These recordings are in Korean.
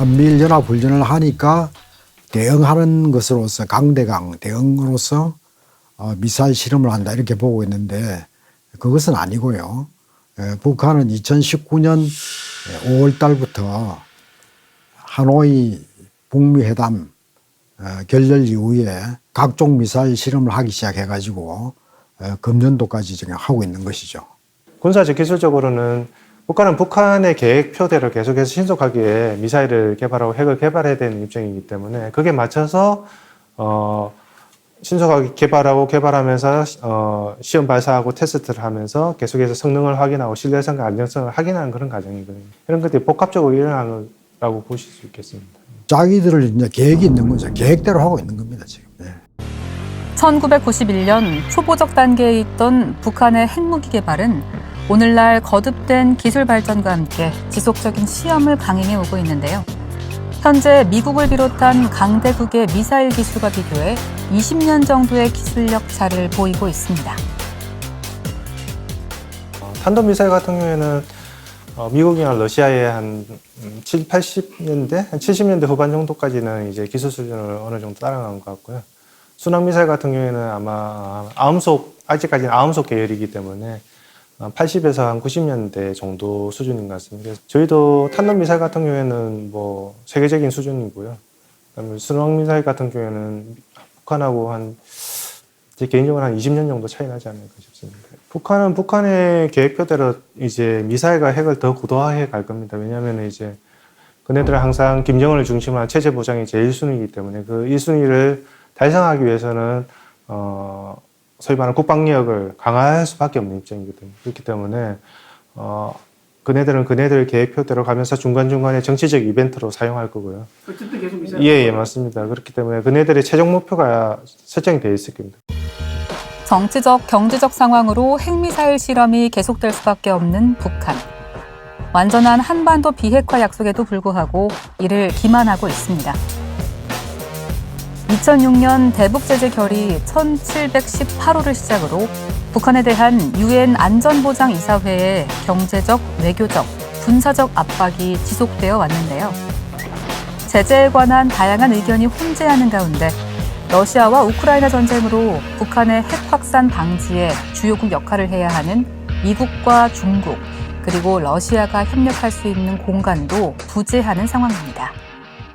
한미일 연합 훈련을 하니까 대응하는 것으로서 강대강 대응으로서 미사일 실험을 한다 이렇게 보고 있는데 그것은 아니고요. 북한은 2019년 5월 달부터 하노이 북미 회담 결렬 이후에 각종 미사일 실험을 하기 시작해가지고 금년도까지 지금 하고 있는 것이죠. 군사적 기술적으로는 북한은 북한의 계획표대로 계속해서 신속하게 미사일을 개발하고 핵을 개발해야 되는 입장이기 때문에 그게 맞춰서 신속하게 개발하면서 시험 발사하고 테스트를 하면서 계속해서 성능을 확인하고 신뢰성과 안정성을 확인하는 그런 과정이거든요. 이런 것들이 복합적으로 일어나는 거라고 보실 수 있겠습니다. 자기들을 이제 계획이 있는 거죠. 계획대로 하고 있는 겁니다, 지금. 네. 1991년 초보적 단계에 있던 북한의 핵무기 개발은 오늘날 거듭된 기술 발전과 함께 지속적인 시험을 강행해 오고 있는데요. 현재 미국을 비롯한 강대국의 미사일 기술과 비교해 20년 정도의 기술력 차를 보이고 있습니다. 탄도미사일 같은 경우에는 미국이나 러시아의 한 80년대, 한 70년대 후반 정도까지는 이제 기술 수준을 어느 정도 따라간 것 같고요. 순항미사일 같은 경우에는 아마 아직까지는 아음속 계열이기 때문에 80에서 한 90년대 정도 수준인 것 같습니다. 그래서 저희도 탄도미사일 같은 경우에는 뭐 세계적인 수준이고요. 그다음에 순항미사일 같은 경우에는 북한하고 제 개인적으로 한 20년 정도 차이 나지 않을까 싶습니다. 북한은 북한의 계획표대로 이제 미사일과 핵을 더 고도화해 갈 겁니다. 왜냐하면 이제 그네들은 항상 김정은을 중심으로 한 체제 보장이 제 1순위이기 때문에 그 1순위를 달성하기 위해서는 소위 말하는 국방력을 강화할 수밖에 없는 입장이거든요. 그렇기 때문에 그네들은 그네들 계획표대로 가면서 중간중간에 정치적 이벤트로 사용할 거고요. 어쨌든 계속 미사일. 예, 맞습니다. 그렇기 때문에 그네들의 최종 목표가 설정이 되어 있을 겁니다. 정치적, 경제적 상황으로 핵미사일 실험이 계속될 수밖에 없는 북한. 완전한 한반도 비핵화 약속에도 불구하고 이를 기만하고 있습니다. 2006년 대북 제재 결의 1718호를 시작으로 북한에 대한 유엔 안전보장이사회의 경제적, 외교적, 군사적 압박이 지속되어 왔는데요. 제재에 관한 다양한 의견이 혼재하는 가운데 러시아와 우크라이나 전쟁으로 북한의 핵 확산 방지에 주요국 역할을 해야 하는 미국과 중국, 그리고 러시아가 협력할 수 있는 공간도 부재하는 상황입니다.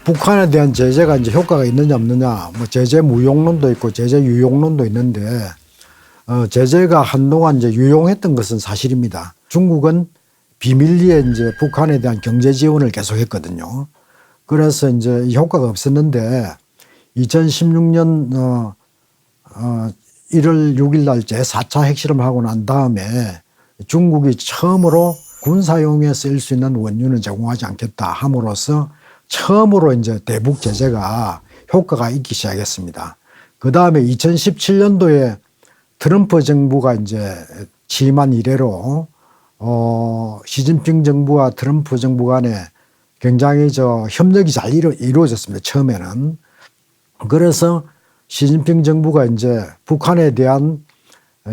북한에 대한 제재가 이제 효과가 있느냐 없느냐, 뭐 제재 무용론도 있고 제재 유용론도 있는데 제재가 한동안 이제 유용했던 것은 사실입니다. 중국은 비밀리에 이제 북한에 대한 경제 지원을 계속했거든요. 그래서 이제 효과가 없었는데 2016년 1월 6일 날 제4차 핵실험을 하고 난 다음에 중국이 처음으로 군사용에 쓰일 수 있는 원유는 제공하지 않겠다 함으로써 처음으로 이제 대북 제재가 효과가 있기 시작했습니다. 그 다음에 2017년도에 트럼프 정부가 이제 취임한 이래로 시진핑 정부와 트럼프 정부 간에 굉장히 협력이 잘 이루어졌습니다. 처음에는. 그래서 시진핑 정부가 이제 북한에 대한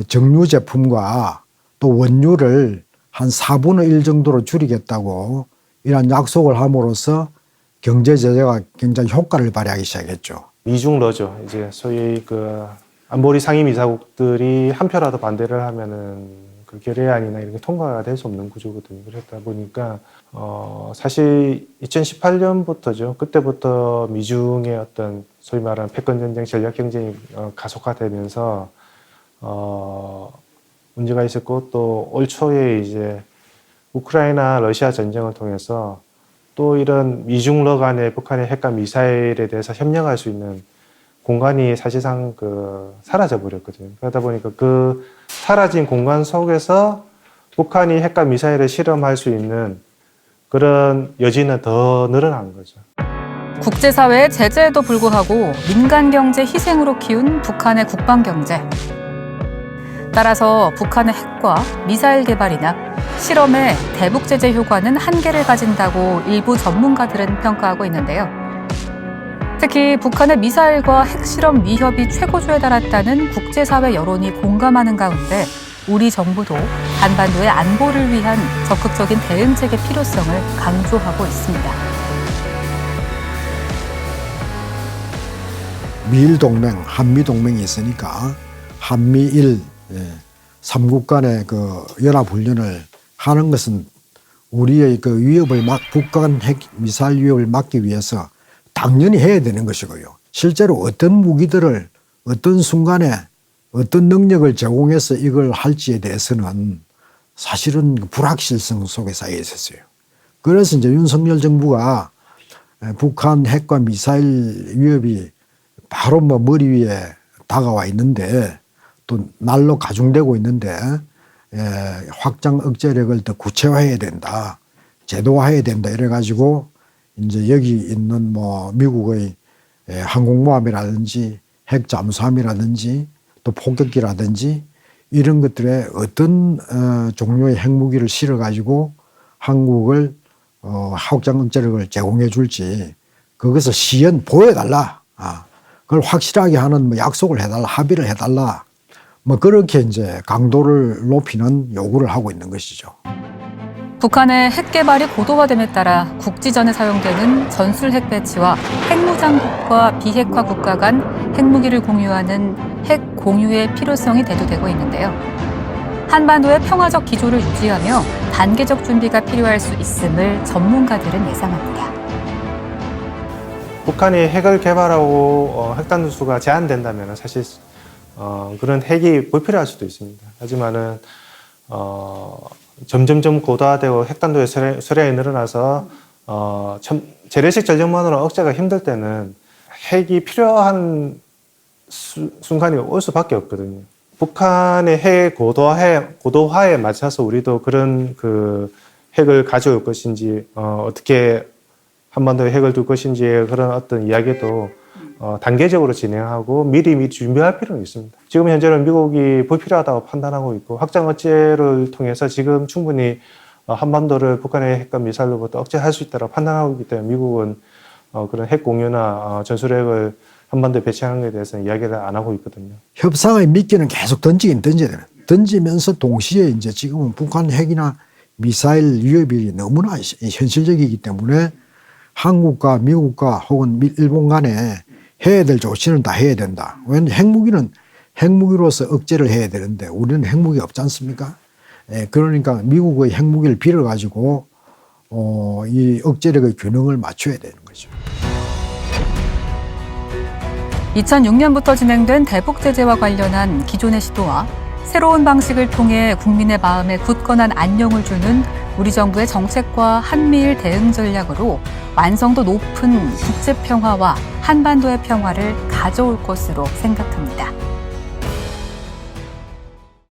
정유 제품과 또 원유를 한 4분의 1 정도로 줄이겠다고 이런 약속을 함으로써 경제 제재가 굉장히 효과를 발휘하기 시작했죠. 미중러죠. 이제 소위 그 안보리 상임이사국들이 한 표라도 반대를 하면은 그 결의안이나 이런 게 통과가 될 수 없는 구조거든요. 그렇다 보니까 사실 2018년부터죠. 그때부터 미중의 어떤 소위 말하는 패권 전쟁, 전략 경쟁이 가속화되면서 문제가 있었고 또 올 초에 이제 우크라이나 러시아 전쟁을 통해서 또 이런 미중러 간의 북한의 핵과 미사일에 대해서 협력할 수 있는 공간이 사실상 사라져 버렸거든요. 그러다 보니까 그 사라진 공간 속에서 북한이 핵과 미사일을 실험할 수 있는 그런 여지는 더 늘어난 거죠. 국제사회의 제재에도 불구하고 민간 경제 희생으로 키운 북한의 국방 경제. 따라서 북한의 핵과 미사일 개발이나 실험의 대북 제재 효과는 한계를 가진다고 일부 전문가들은 평가하고 있는데요. 특히 북한의 미사일과 핵실험 위협이 최고조에 달했다는 국제사회 여론이 공감하는 가운데 우리 정부도 한반도의 안보를 위한 적극적인 대응책의 필요성을 강조하고 있습니다. 미일 동맹, 한미 동맹이 있으니까 한미일 삼국 간의 그 연합 훈련을 하는 것은 우리의 그 위협을 북한 핵 미사일 위협을 막기 위해서 당연히 해야 되는 것이고요. 실제로 어떤 무기들을 어떤 순간에 어떤 능력을 제공해서 이걸 할지에 대해서는 사실은 불확실성 속에 쌓여 있었어요. 그래서 이제 윤석열 정부가 북한 핵과 미사일 위협이 바로 머리 위에 다가와 있는데 또 날로 가중되고 있는데 확장 억제력을 더 구체화해야 된다, 제도화해야 된다 이래가지고 이제 여기 있는 미국의 항공모함이라든지 핵 잠수함이라든지 또 폭격기라든지 이런 것들에 어떤 종류의 핵무기를 실어가지고 한국을 확장 억제력을 제공해 줄지 그것을 시연 보여달라. 그걸 확실하게 하는 약속을 해달라, 합의를 해달라. 그렇게 이제 강도를 높이는 요구를 하고 있는 것이죠. 북한의 핵 개발이 고도화됨에 따라 국지전에 사용되는 전술 핵 배치와 핵무장국과 비핵화 국가 간 핵무기를 공유하는 핵 공유의 필요성이 대두되고 있는데요. 한반도의 평화적 기조를 유지하며 단계적 준비가 필요할 수 있음을 전문가들은 예상합니다. 북한이 핵을 개발하고 핵 수가 제한된다면 사실 그런 핵이 불필요할 수도 있습니다. 하지만은 점점점 고도화되고 핵단도의 수량이 늘어나서 재래식 전력만으로 억제가 힘들 때는 핵이 필요한 순간이 올 수밖에 없거든요. 북한의 핵 고도화에 맞춰서 우리도 그런 그 핵을 가져올 것인지 어떻게 한반도에 핵을 둘 것인지의 그런 어떤 이야기도 단계적으로 진행하고 미리 준비할 필요는 있습니다. 지금 현재는 미국이 불필요하다고 판단하고 있고 확장 억제를 통해서 지금 충분히 한반도를 북한의 핵과 미사일로부터 억제할 수 있다고 판단하고 있기 때문에 미국은 그런 핵 공유나 전술핵을 한반도에 배치하는 것에 대해서는 이야기를 안 하고 있거든요. 협상의 미끼는 계속 던져야 되는. 던지면서 동시에 이제 지금은 북한 핵이나 미사일 위협이 너무나 현실적이기 때문에 한국과 미국과 혹은 일본 간에 해야 될 조치는 다 해야 된다. 왜냐하면 핵무기는 핵무기로서 억제를 해야 되는데 우리는 핵무기 없지 않습니까? 그러니까 미국의 핵무기를 빌어가지고 이 억제력의 균형을 맞춰야 되는 거죠. 2006년부터 진행된 대북 제재와 관련한 기존의 시도와 새로운 방식을 통해 국민의 마음에 굳건한 안녕을 주는 우리 정부의 정책과 한미일 대응 전략으로 완성도 높은 국제 평화와 한반도의 평화를 가져올 것으로 생각합니다.